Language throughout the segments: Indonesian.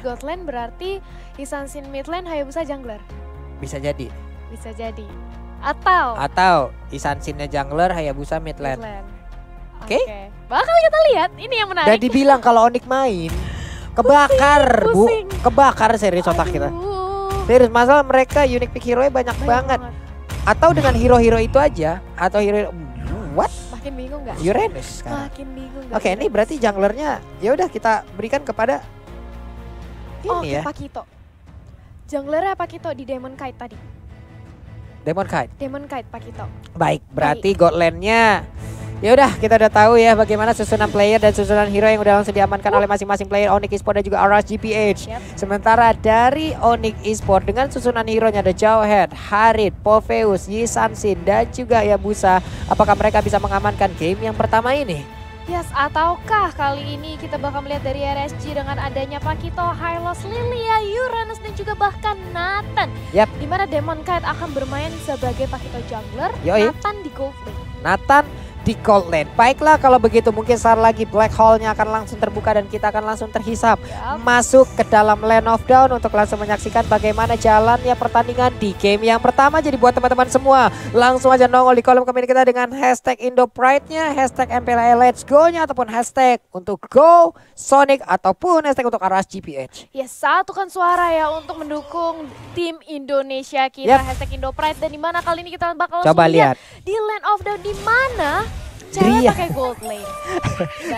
God lane berarti Hisansin mid lane, Hayabusa jungler. Bisa jadi. Bisa jadi. Atau Hisansinnya jungler, Hayabusa mid lane. Oke. Bakal kita lihat, ini yang menarik. Dan dibilang kalau Onyx main, kebakar pusing. Kebakar serius otak kita. Serius, masalah mereka unique pick hero-nya banyak banget. Atau dengan hero-hero itu aja, atau hero what? Makin bingung gak? Uranus sekarang. Makin bingung gak? Oke, ini berarti junglernya ya udah kita berikan kepada ini ya. Pakito. Junglernya Pakito di Demon Kite tadi. Demon Kite. Demon Kite Pakito. Baik, berarti God lane-nya ya udah kita udah tahu ya bagaimana susunan player dan susunan hero yang udah langsung diamankan oleh masing-masing player Onyx Esports dan juga Aras GPH. Sementara dari Onyx Esports dengan susunan hero-nya ada Jawhead, Harit, Popheus, Hisansin dan juga Hayabusa. Apakah mereka bisa mengamankan game yang pertama ini? Yes, ataukah kali ini kita bakal melihat dari RSG dengan adanya Pakito, Hylos, Lilia, Uranus dan juga bahkan Nathan. Di mana Demon Kite akan bermain sebagai Pakito jungler, Nathan di gold lane. Nathan di gold lane. Baiklah kalau begitu mungkin saat lagi black hole-nya akan langsung terbuka dan kita akan langsung terhisap masuk ke dalam Land of Dawn untuk langsung menyaksikan bagaimana jalannya pertandingan di game yang pertama. Jadi buat teman-teman semua langsung aja nongol di kolom komen kita dengan hashtag IndoPride-nya, hashtag MPLA Let's Go-nya ataupun hashtag untuk Go Sonic ataupun hashtag untuk Aras GPH. Yes, satukan suara ya untuk mendukung tim Indonesia kita, hashtag IndoPride. Dan dimana kali ini kita bakal coba lihat di Land of Dawn di mana cewek pakai gold lane.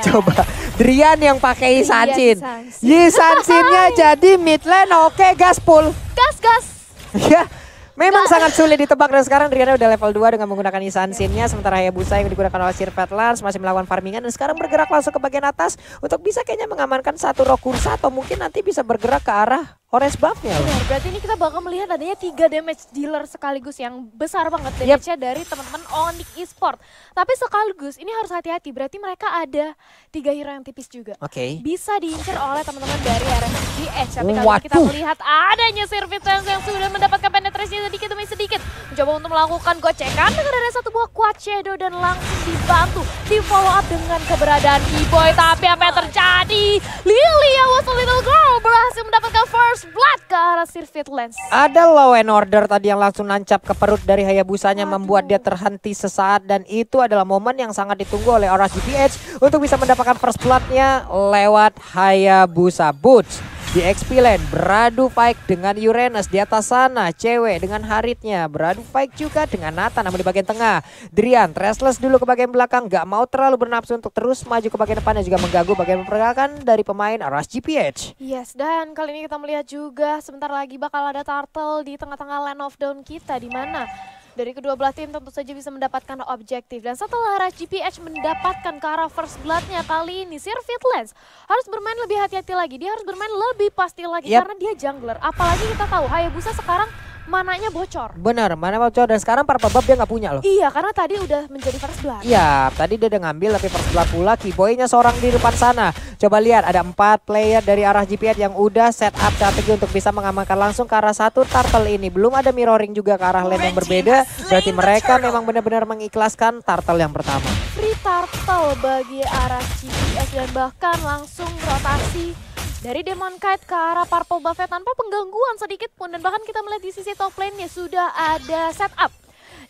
Coba Drian yang pakai Hisansin. Hisansinnya jadi mid lane. Oke, gaspol. Gas. Ya, memang sangat sulit ditebak dan sekarang Drian udah level 2 dengan menggunakan Hisansinnya. Sementara Hayabusa yang digunakan oleh Sirvet Lance masih melakukan farmingan dan sekarang bergerak langsung ke bagian atas untuk bisa kayaknya mengamankan satu rock kursa atau mungkin nanti bisa bergerak ke arah orange buff-nya. Berarti ini kita bakal melihat adanya 3 damage dealer sekaligus yang besar banget damage-nya dari teman-teman Onyx Esports. Tapi sekaligus ini harus hati-hati, berarti mereka ada 3 hero yang tipis juga. Bisa diincar oleh teman-teman dari RSGH. Tapi kalau kita melihat adanya Sirvet Lance yang sudah mendapatkan penetrasi sedikit demi sedikit. Mencoba untuk melakukan gocekan dengan ada satu buah Quad Shadow dan langsung dibantu, di follow up dengan keberadaan Keyboy. Tapi apa yang terjadi? Lilia was a little girl berhasil mendapatkan first blood ke arah Sirvet Lance. Ada law and order tadi yang langsung nancap ke perut dari Hayabusanya membuat dia terhenti sesaat dan itu adalah momen yang sangat ditunggu oleh Aras GPH untuk bisa mendapatkan first blood-nya lewat Hayabusa Boots. Di XP lane beradu fight dengan Uranus di atas sana, cewek dengan Haritnya beradu fight juga dengan Nathan. Namun di bagian tengah Drian restless dulu ke bagian belakang, gak mau terlalu bernafsu untuk terus maju ke bagian depan dan juga mengganggu bagian pergerakan dari pemain Aras GPH. Yes, dan kali ini kita melihat juga sebentar lagi bakal ada turtle di tengah-tengah Land of Dawn kita, di mana dari kedua belah tim tentu saja bisa mendapatkan objektif. Dan setelah Aras GPH mendapatkan ke arah first blood-nya kali ini, Sirvet Lance harus bermain lebih hati-hati lagi. Dia harus bermain lebih pasti lagi karena dia jungler. Apalagi kita tahu Hayabusa sekarang mananya bocor. Benar, mana bocor dan sekarang para pebab dia nggak punya loh. Iya, karena tadi udah menjadi first blood. Iya, tadi dia udah ngambil tapi first blood pula. Keyboy-nya seorang di depan sana. Coba lihat ada 4 player dari arah GPH yang udah set up strategi untuk bisa mengamankan langsung ke arah satu turtle ini. Belum ada mirroring juga ke arah lane yang berbeda. Berarti mereka memang benar-benar mengikhlaskan turtle yang pertama. Free turtle bagi arah GPH dan bahkan langsung rotasi dari Demon Kite ke arah Purple Buff tanpa penggangguan sedikit pun. Dan bahkan kita melihat di sisi top lane-nya sudah ada setup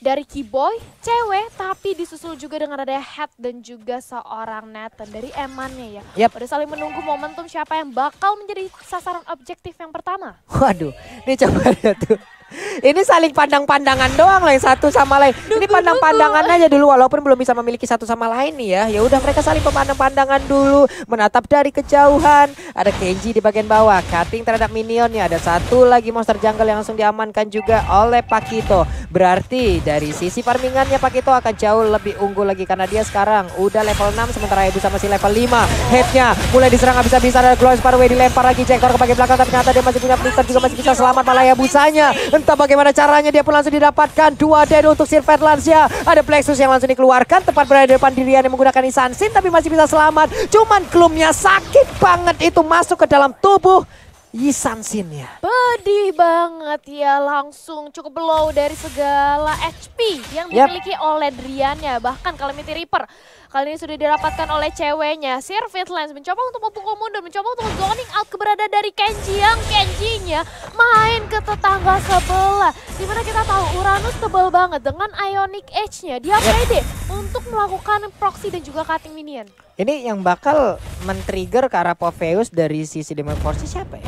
dari Keyboy, cewek, tapi disusul juga dengan ada Head dan juga seorang Nathan dari Eman-nya ya. Udah saling menunggu momentum siapa yang bakal menjadi sasaran objektif yang pertama. Waduh, ini coba lihat tuh. Ini saling pandang-pandangan doang lah yang satu sama lain. Ini pandang-pandangan aja dulu walaupun belum bisa memiliki satu sama lain nih ya. Ya udah mereka saling pandang-pandangan dulu, menatap dari kejauhan. Ada Kenji di bagian bawah, cutting terhadap minionnya. Ada satu lagi monster jungle yang langsung diamankan juga oleh Pakito. Berarti dari sisi farmingannya Pakito akan jauh lebih unggul lagi karena dia sekarang udah level 6 sementara Hayabusa masih level 5. Headnya mulai diserang habis-habisan, ada Glorious Parway dilempar lagi Jackor ke bagian belakang tapi ternyata dia masih punya Flicker juga masih bisa selamat malah Hayabusanya. Entah bagaimana caranya dia pun langsung didapatkan 2 dead untuk Sirvet Lance-nya. Ada Plexus yang langsung dikeluarkan tepat berada di depan Drian yang menggunakan Hisansin tapi masih bisa selamat. Cuman klumnya sakit banget itu masuk ke dalam tubuh Yi Sanshin ya. Pedih banget ya, langsung cukup low dari segala HP yang dimiliki oleh Driannya. Bahkan Calamity Reaper kali ini sudah dirapatkan oleh ceweknya. Sirvit Lens mencoba untuk memukul mundur, mencoba untuk zoning out keberadaan dari Kenji yang Kenjinya main ke tetangga sebelah. Dimana kita tahu Uranus tebal banget dengan Ionic Edge-nya. Dia pede untuk melakukan proxy dan juga cutting minion. Ini yang bakal men-trigger ke arah Popheus dari sisi Demon Force siapa ya?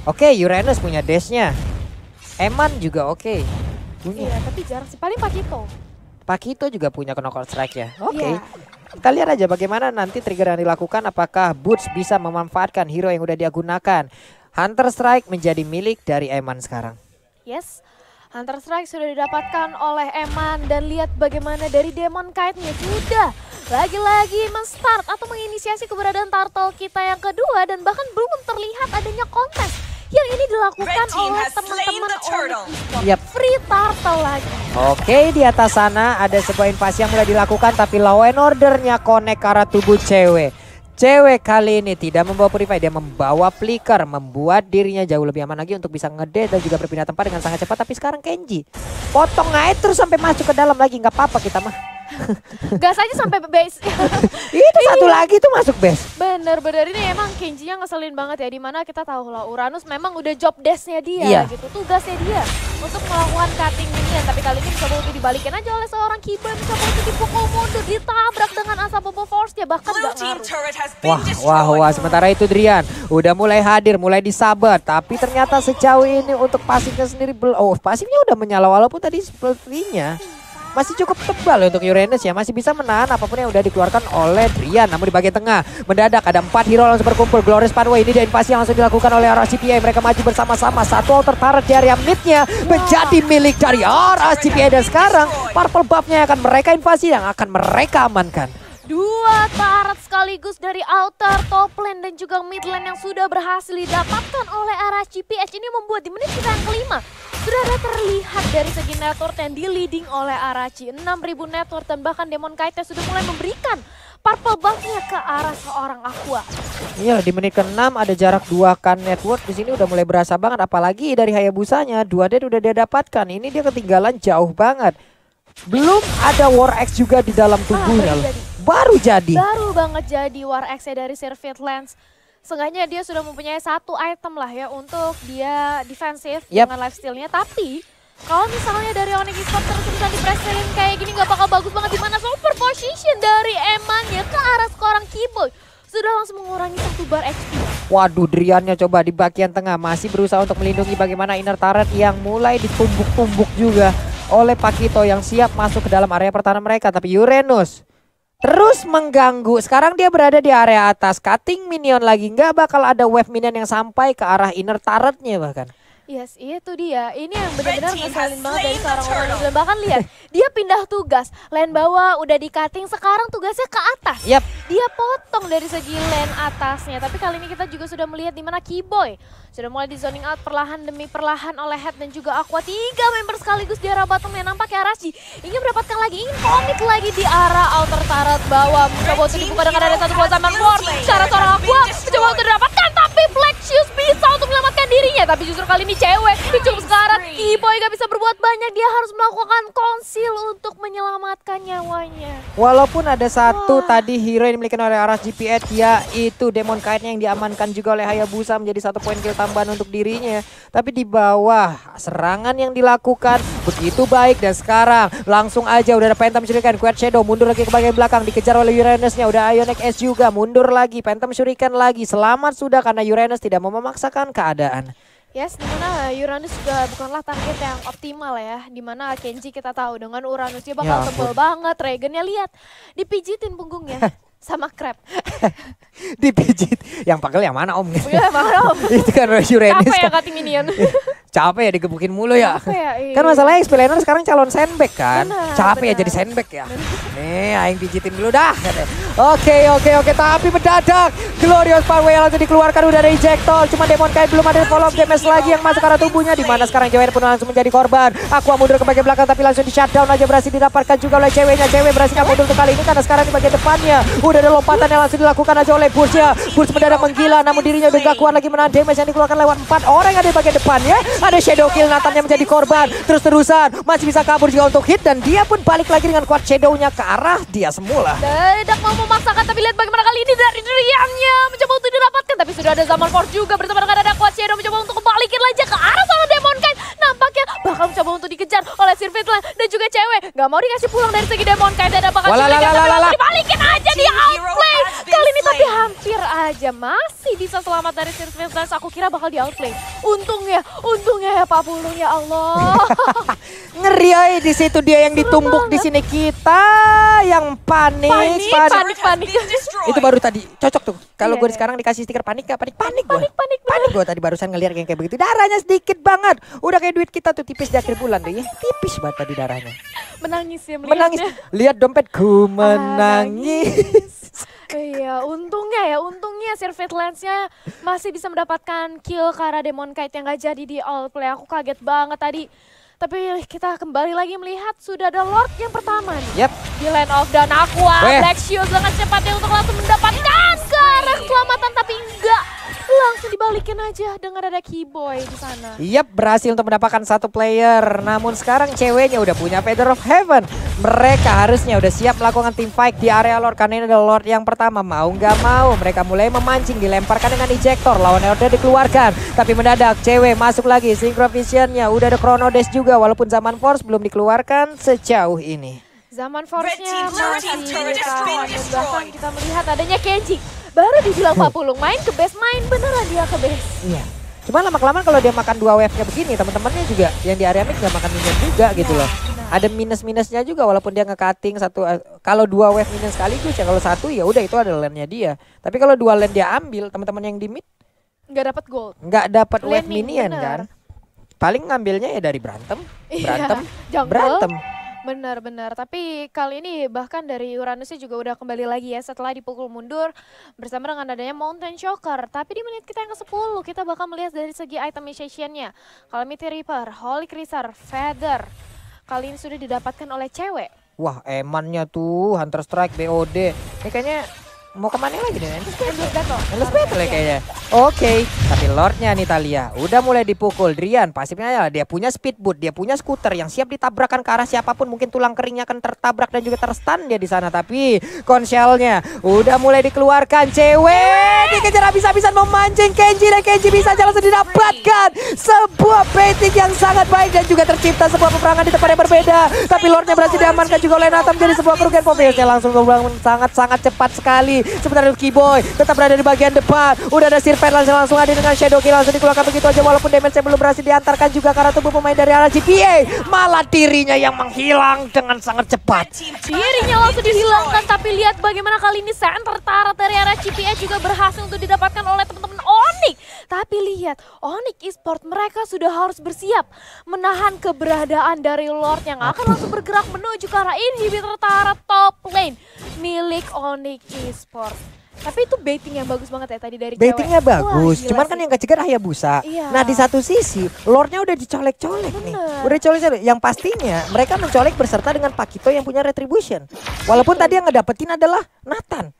Oke, Uranus punya dash-nya. Eman juga oke. Iya, tapi jarang sih. Paling Pakito juga punya knockout strike ya. Oke. Kita lihat aja bagaimana nanti trigger yang dilakukan. Apakah Boots bisa memanfaatkan hero yang udah dia gunakan. Hunter Strike menjadi milik dari Eman sekarang. Yes. Hunter Strike sudah didapatkan oleh Eman dan lihat bagaimana dari Demon Kite-nya sudah lagi-lagi men-start atau menginisiasi keberadaan turtle kita yang kedua dan bahkan belum terlihat adanya kontes yang ini dilakukan oleh teman-teman Onyx. Free turtle lagi. Oke, di atas sana ada sebuah invasi yang mulai dilakukan tapi law and order-nya connect ke arah tubuh cewek. Cewek kali ini tidak membawa purify, dia membawa flicker, membuat dirinya jauh lebih aman lagi untuk bisa ngedate dan juga berpindah tempat dengan sangat cepat. Tapi sekarang Kenji potong aja terus sampai masuk ke dalam lagi, nggak apa-apa kita mah. Gas aja sampai base. Itu satu lagi tuh masuk base. Bener-bener ini emang Kenji-nya ngeselin banget ya. Dimana kita tahu lah Uranus memang udah job desk-nya dia gitu. Tugasnya dia untuk melakukan cutting minion. Tapi kali ini mencoba untuk dibalikin aja oleh seorang Kiba. Mencoba untuk dipukul mundur, ditabrak dengan asap bubble force-nya. Bahkan gak ngaruh. Wah. Sementara itu Drian udah mulai hadir, mulai disabat. Tapi ternyata sejauh ini untuk pasifnya sendiri pasifnya udah menyala walaupun tadi sepertinya masih cukup tebal untuk Uranus ya. Masih bisa menahan apapun yang udah dikeluarkan oleh Drian. Namun di bagian tengah mendadak ada 4 hero langsung berkumpul. Glorious Pathway ini dia invasi yang langsung dilakukan oleh RSGPA. Mereka maju bersama-sama. Satu altar turret di area midnya menjadi milik dari RSGPA. Dan sekarang purple buff-nya akan mereka invasi yang akan mereka amankan. 2 turret sekaligus dari outer, top lane dan juga mid lane yang sudah berhasil didapatkan oleh RSGPH. Ini membuat di menit kita yang kelima sudah ada terlihat dari segi network yang di leading oleh Arachi. 6.000 network dan bahkan Demon Kite sudah mulai memberikan purple buff-nya ke arah seorang Aqua. Iya, di menit ke-6 ada jarak 2k network. Di sini udah mulai berasa banget, apalagi dari Hayabusanya 2 dead udah dia dapatkan. Ini dia ketinggalan jauh banget. Belum ada War Axe juga di dalam tubuhnya. Baru banget jadi War Axe dari Sirvit Lens. Seenggaknya dia sudah mempunyai satu item lah ya untuk dia defensif dengan lifesteal-nya. Tapi kalau misalnya dari Onyx Esports terus-terusan dipreselin kayak gini gak bakal bagus banget. Dimana super position dari Eman-nya ke arah seorang Keyboy sudah langsung mengurangi 1 bar HP. Waduh, Driannya coba di bagian tengah masih berusaha untuk melindungi bagaimana inner turret yang mulai ditumbuk-tumbuk juga oleh Pakito yang siap masuk ke dalam area pertahanan mereka. Tapi Uranus terus mengganggu. Sekarang dia berada di area atas. Cutting minion lagi. Nggak bakal ada wave minion yang sampai ke arah inner turretnya bahkan. Yes, itu dia. Ini yang benar-benar ngeselin banget dari seorang orang. Dan bahkan lihat, dia pindah tugas. Lane bawah udah di cutting, sekarang tugasnya ke atas. Dia potong dari segi lane atasnya. Tapi kali ini kita juga sudah melihat di mana Keyboy sudah mulai di zoning out perlahan demi perlahan oleh Head dan juga Aqua. 3 member sekaligus di arah bottom yang nampaknya Arashi ingin mendapatkan lagi, ingin komit lagi di arah outer turret bawah. Mencoba untuk dibuka dengan ada satu buah zaman ward. Cara seorang Aqua mencoba untuk didapatkan, tapi Black Shoes bisa untuk menyelamatkan dirinya. Tapi justru kali ini cewek yang cukup sekarat. Keyboy gak bisa berbuat banyak, dia harus melakukan konsil untuk menyelamatkan nyawanya. Walaupun ada satu tadi hero yang dimiliki oleh RSGPH, yaitu Demon Kite yang diamankan juga oleh Hayabusa menjadi 1 poin kill tambahan untuk dirinya. Tapi di bawah serangan yang dilakukan begitu baik dan sekarang langsung aja udah ada Phantom Shuriken. Quiet Shadow mundur lagi ke bagian belakang, dikejar oleh Uranusnya. Udah Ionic S juga mundur lagi, Phantom Shuriken lagi. Selamat sudah karena Uranus tidak mau memaksakan keadaan. Yes, dimana Uranus juga bukanlah target yang optimal ya. Dimana Kenji kita tahu dengan Uranus dia bakal tebal banget. Regennya lihat, dipijitin punggungnya sama Crab. Dipijit. Yang pagel yang mana om? Iya, mana om? Itu kan Uranus. Apa yang cutting minion? Capek ya digebukin mulu ya. Iya. Kan masalahnya XP laner sekarang calon sandbag kan. Benar, Capek ya jadi sandbag ya. Nih aing pijitin dulu dah. Oke. Tapi mendadak Glorious Power yang langsung dikeluarkan udah ada ejector. Cuma Demon Knight belum ada follow up damage lagi yang masuk ke arah tubuhnya. Dimana sekarang Cewek pun langsung menjadi korban. Aqua mundur ke bagian belakang tapi langsung di shutdown aja, berhasil didapatkan juga oleh ceweknya. Cewek berhasil mundur untuk kali ini karena sekarang di bagian depannya udah ada lompatan yang langsung dilakukan aja oleh Burst-nya. Burst mendadak menggila namun dirinya udah gak kuat lagi menahan damage yang dikeluarkan lewat 4 orang yang ada di bagian depannya. Ada Shadow Kill, Nathan yang menjadi korban. Terus-terusan masih bisa kabur juga untuk hit dan dia pun balik lagi dengan kuat Shadow-nya ke arah dia semula. Tidak mau memaksakan tapi lihat bagaimana kali ini dari Driannya mencoba untuk didapatkan tapi sudah ada Zaman Force juga bersama dengan ada kuat Shadow mencoba untuk kembalikan aja ke arah sana Demon Knight. Nampaknya bakal mencoba untuk dikejar oleh Sirvitlan dan juga Cewek. Gak mau dikasih pulang dari segi Demon Knight dan bakal dibalikin aja di outplay. Kali ini tapi hampir aja masih bisa selamat dari Sirvitlan. Aku kira bakal di outplay. Untungnya ya Pak Pulung ya Allah. Ngeri ay, di situ dia yang ditumbuk, di sini kita yang panik. Itu baru tadi cocok tuh. Kalau gue sekarang dikasih stiker panik gak? Panik gue tadi barusan ngeliat kayak begitu. Darahnya sedikit banget. Udah kayak duit kita tuh tipis di akhir bulan tuh ya. Tipis banget tadi darahnya. Menangis ya menangis. Lihat dompetku menangis. Iya, untungnya Sirvitlan-nya masih bisa mendapatkan kill karena Demon Knight yang gak jadi di outplay. Aku kaget banget tadi. Tapi kita kembali lagi melihat sudah ada Lord yang pertama nih. Di Land of dan Aqua. Black Shield dengan cepatnya untuk langsung mendapatkan ke arah keselamatan tapi enggak. Langsung dibalikin aja dengan ada Keyboy di sana. Berhasil untuk mendapatkan satu player. Namun sekarang ceweknya udah punya Feather of Heaven. Mereka harusnya udah siap melakukan team fight di area Lord. Karena ini adalah Lord yang pertama. Mau nggak mau mereka mulai memancing. Dilemparkan dengan ejector. Lawannya udah dikeluarkan. Tapi mendadak cewek masuk lagi. Synchro Vision-nya udah ada Chrono Dash juga. Walaupun Zaman Force belum dikeluarkan sejauh ini. Zaman Force-nya masih ditahan. Dan bahkan kita melihat adanya Kenji. Baru dibilang Pak Pulung main ke base, main beneran dia ke base. Iya. Cuma lama-kelamaan kalau dia makan 2 wave-nya begini, teman-temannya juga yang di area mid nggak makan minion juga gitu loh. Ada minus-minusnya juga walaupun dia nge-cutting satu. Kalau 2 wave minion sekaligus ya, kalau satu ya udah itu adalah lane-nya dia. Tapi kalau 2 lane dia ambil, teman-teman yang di mid nggak dapat gold. Nggak dapat wave minion kan. Paling ngambilnya ya dari berantem. Benar, tapi kali ini bahkan dari Uranusnya juga udah kembali lagi ya setelah dipukul mundur bersama dengan adanya Mountain Shocker. Tapi di menit kita yang ke-10 kita bakal melihat dari segi itemization-nya. Calamity Reaper, Holy Crisar, Feather kali ini sudah didapatkan oleh Cewek. Wah emannya tuh Hunter Strike, BOD. Ini kayaknya mau kemana lagi nih? Endless Battle ya kayaknya. Oke, tapi Lordnya nih Talia udah mulai dipukul. Drian pasifnya ya dia punya speed boot, dia punya skuter yang siap ditabrakkan ke arah siapapun. Mungkin tulang keringnya akan tertabrak dan juga terstun dia di sana. Tapi konselnya udah mulai dikeluarkan. Cewek dikejar habis-habisan memancing Kenji dan Kenji bisa langsung didapatkan sebuah baiting yang sangat baik dan juga tercipta sebuah peperangan di tempat yang berbeda. Tapi Lordnya berhasil diamankan juga oleh Nathan jadi sebuah kerugian. Popeyesnya langsung membangun sangat-sangat cepat sekali. Sebentar Keyboy tetap berada di bagian depan. Udah ada Sirvet langsung ada dengan Shadow Kill langsung dikeluarkan begitu aja walaupun damage-nya belum berhasil diantarkan juga karena tubuh pemain dari arah GPA. Malah dirinya yang menghilang dengan sangat cepat. Dirinya langsung dihilangkan tapi lihat bagaimana kali ini center tarat dari arah GPA juga berhasil untuk didapatkan oleh teman-teman Onyx. Tapi lihat Onyx Esports mereka sudah harus bersiap menahan keberadaan dari Lord yang akan langsung bergerak menuju ke arah inhibitor tarat top lane milik Onyx Esports. Tapi itu baiting yang bagus banget ya tadi dari Baitingnya Cewek. bagus, cuman kan yang kejegar Hayabusa. Iya. Nah di satu sisi Lordnya udah dicolek-colek nih. Udah dicolek-colek. Yang pastinya mereka mencolek berserta dengan Pakito yang punya Retribution. Walaupun tadi yang ngedapetin adalah Nathan.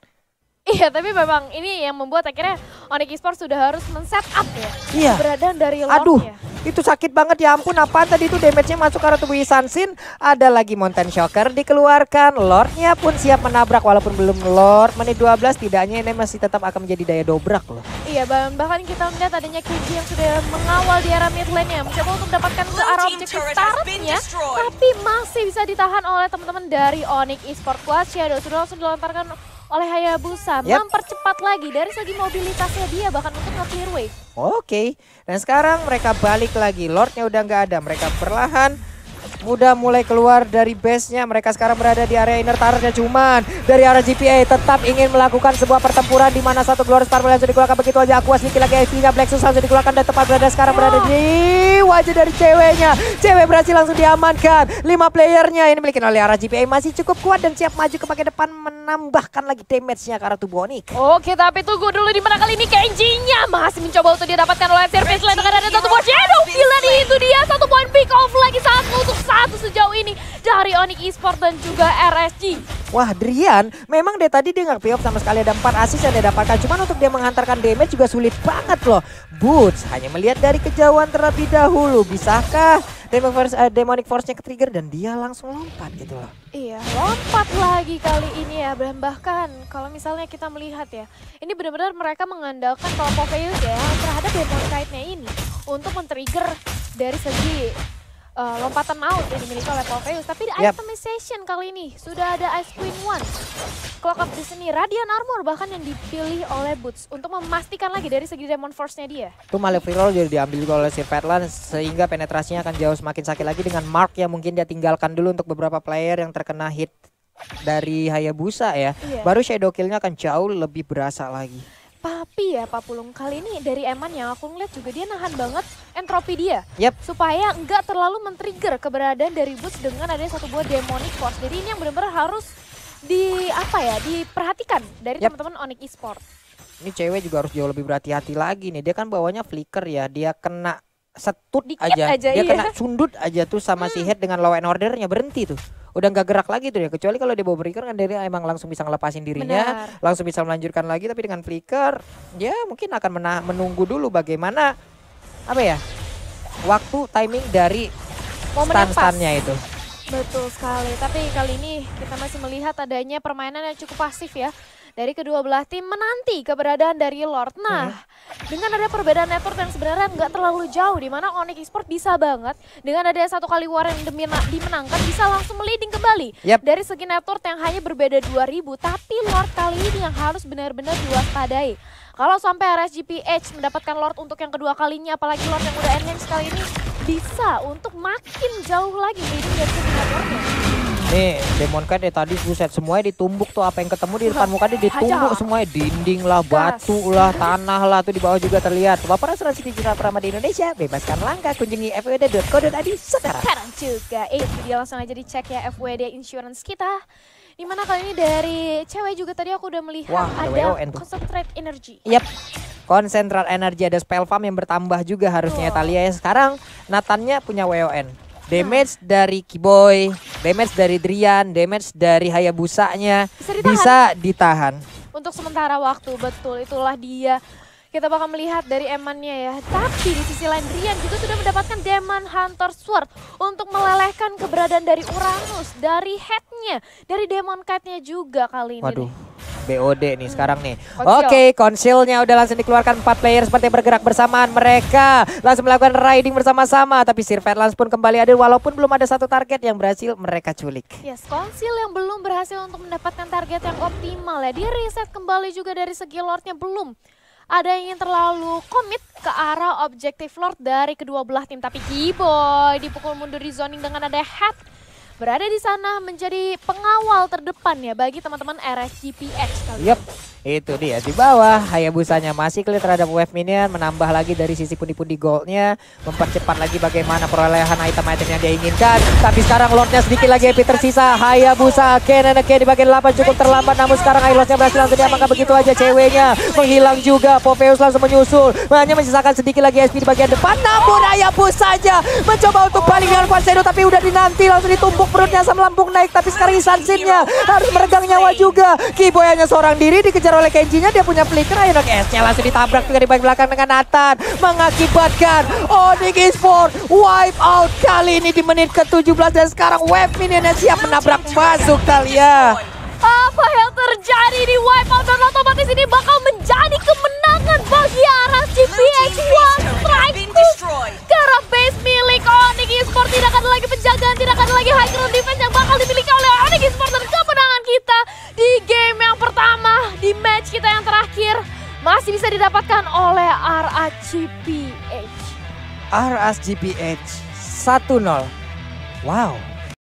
Iya, tapi memang ini yang membuat akhirnya Onyx Esports sudah harus men-set up ya keberadaan dari Lordnya. Aduh, itu sakit banget ya ampun. Apaan tadi itu damage-nya masuk ke arah tubuh Sansin. Ada lagi Mountain Shocker dikeluarkan. Lordnya pun siap menabrak walaupun belum Lord. Menit 12 tidaknya ini masih tetap akan menjadi daya dobrak loh. Iya, bahkan kita melihat adanya Kenji yang sudah mengawal di arah mid lane-nya. Mencoba untuk mendapatkan ke arah objektif startnya. Tapi masih bisa ditahan oleh teman-teman dari Onyx Esports. Quad Shadow sudah langsung dilontarkan oleh Hayabusa. Mempercepat lagi dari segi mobilitasnya dia bahkan untuk nge-clear wave. Oke, dan sekarang mereka balik lagi. Lordnya udah nggak ada. Mereka perlahan udah mulai keluar dari base-nya. Mereka sekarang berada di area inner turret-nya, cuman dari arah GPA tetap ingin melakukan sebuah pertempuran di mana satu Glorious Purple yang sudah dikeluarkan begitu aja. Aqua sedikit lagi SP-nya, Black Sus langsung dikeluarkan dan tepat berada sekarang berada di wajah dari ceweknya. Cewek berhasil langsung diamankan. 5 playernya ini dimiliki oleh arah GPA masih cukup kuat dan siap maju ke bagian depan menambahkan lagi damage-nya ke arah tubuh Onyx. Oke, tapi tunggu dulu di mana kali ini Kenji-nya masih mencoba untuk didapatkan oleh service lain dengan ada satu buah shadow. Gila nih, itu dia 1 poin pick off lagi untuk satu sejauh ini dari Onyx Esports dan juga RSG. Wah, Drian memang dari tadi dia nggak pick off sama sekali, ada 4 assist yang dia dapatkan. Cuman untuk dia menghantarkan damage juga sulit banget loh. Boots hanya melihat dari kejauhan terlebih dahulu. Bisakah Demonic Force-nya ke-trigger dan dia langsung lompat gitu loh. Iya, lompat lagi kali ini ya. Bahkan kalau misalnya kita melihat ya, ini benar-benar mereka mengandalkan kalau Popeyes ya terhadap Demon Kite-nya ini untuk men-trigger dari segi lompatan maut yang dimiliki oleh Popeyes. Tapi di itemization kali ini sudah ada Ice Queen 1, Clock of Destiny, Radiant Armor bahkan yang dipilih oleh Boots untuk memastikan lagi dari segi Demon Force-nya dia. Itu Malefic Roll jadi diambil juga oleh si Fatland sehingga penetrasinya akan jauh semakin sakit lagi dengan Mark yang mungkin dia tinggalkan dulu untuk beberapa player yang terkena hit dari Hayabusa ya. Baru Shadow Kill-nya akan jauh lebih berasa lagi. Tapi ya Pak Pulung, kali ini dari Eman yang aku ngeliat juga dia nahan banget entropi dia. Supaya nggak terlalu men-trigger keberadaan dari Boots dengan adanya satu buah Demonic Force. Jadi ini yang benar-benar harus diperhatikan dari teman-teman Onyx Esports. Ini cewek juga harus jauh lebih berhati-hati lagi nih. Dia kan bawanya flicker ya, dia kena setut aja dia kena sundut aja tuh sama si head dengan law and ordernya berhenti tuh. Udah nggak gerak lagi tuh ya, kecuali kalau dia bawa breaker kan dia emang langsung bisa ngelepasin dirinya, langsung bisa melanjutkan lagi. Tapi dengan flicker ya mungkin akan menunggu dulu bagaimana waktu timing dari stun-stunnya itu. Betul sekali, tapi kali ini kita masih melihat adanya permainan yang cukup pasif ya dari kedua belah tim menanti keberadaan dari Lord. Nah, dengan ada perbedaan network yang sebenarnya nggak terlalu jauh, di mana Onyx Esports bisa banget dengan ada satu kali war yang dimenangkan bisa langsung meliding kembali dari segi network yang hanya berbeda 2000. Tapi Lord kali ini yang harus benar-benar diwaspadai. Kalau sampai RSGPH mendapatkan Lord untuk yang kedua kalinya, apalagi Lord yang udah enhance kali ini, bisa untuk makin jauh lagi leading dari segi networknya. Nih, Demon Kite tadi buset semuanya ditumbuk tuh, apa yang ketemu di depan muka dia ditumbuk semuanya, dinding lah, batu lah, tanah lah tuh di bawah juga terlihat. Bapak asuransi digital pertama di Indonesia, bebaskan langkah, kunjungi fwd.co.id sekarang. Sekarang juga, dia langsung aja dicek ya FWD Insurance kita. Dimana kali ini dari cewek juga tadi aku udah melihat ada Concentrate Energy. Concentrate Energy, ada spell farm yang bertambah juga harusnya Talia ya. Sekarang Nathannya punya WON. Damage dari Kiboy, damage dari Drian, damage dari Hayabusanya bisa ditahan. Untuk sementara waktu, betul itulah dia. Kita bakal melihat dari Emannya ya. Tapi di sisi lain Drian juga sudah mendapatkan Demon Hunter Sword untuk melelehkan keberadaan dari Uranus, dari headnya, dari Demon Kite-nya juga kali ini. Waduh. BOD nih sekarang nih. Oke, konsilnya udah langsung dikeluarkan, 4 player seperti bergerak bersamaan. Mereka langsung melakukan riding bersama-sama. Tapi Sir Fatlands pun kembali hadir walaupun belum ada satu target yang berhasil mereka culik. Yes, konsil yang belum berhasil untuk mendapatkan target yang optimal ya. Dia reset kembali juga dari segi Lordnya belum ada yang ingin terlalu komit ke arah objektif Lord dari kedua belah tim. Tapi Kiboy dipukul mundur di zoning dengan ada head. Berada di sana menjadi pengawal terdepan ya bagi teman-teman RSGPH kali ini. Itu dia di bawah. Hayabusanya masih clear terhadap wave minion, menambah lagi dari sisi pundi-pundi goldnya, mempercepat lagi bagaimana perolehan item-item yang dia inginkan. Tapi sekarang Lordnya sedikit lagi HP tersisa. Hayabusa Kenan di bagian 8 cukup terlambat, namun sekarang Lordnya berhasil langsung diamankan begitu aja. Ceweknya menghilang juga. Popeyes langsung menyusul, hanya menyisakan sedikit lagi HP di bagian depan. Namun Hayabusa saja mencoba untuk balik dengan Quasado, tapi udah dinanti langsung ditumpuk perutnya sama lambung naik. Tapi sekarang Insansinnya harus meregang nyawa juga. Kiboy hanya seorang diri dikejar oleh Kenji-nya, dia punya flicker, Iron S-nya langsung ditabrak juga di bagian belakang dengan Nathan, mengakibatkan Onyx Esports wipe out kali ini di menit ke-17 dan sekarang wave minionnya siap menabrak masuk Talia. Apa yang terjadi di wipe out dan otomatis ini bakal menjadi kemenangan bagi RSGPH. One strike ke arah base milik Onyx Esports. Tidak ada lagi penjagaan, tidak ada lagi high ground defense yang bakal dimiliki oleh Onyx Esports. Dan kemenangan kita di game yang pertama, di match kita yang terakhir, masih bisa didapatkan oleh RSGPH. RSGPH 1-0. Wow.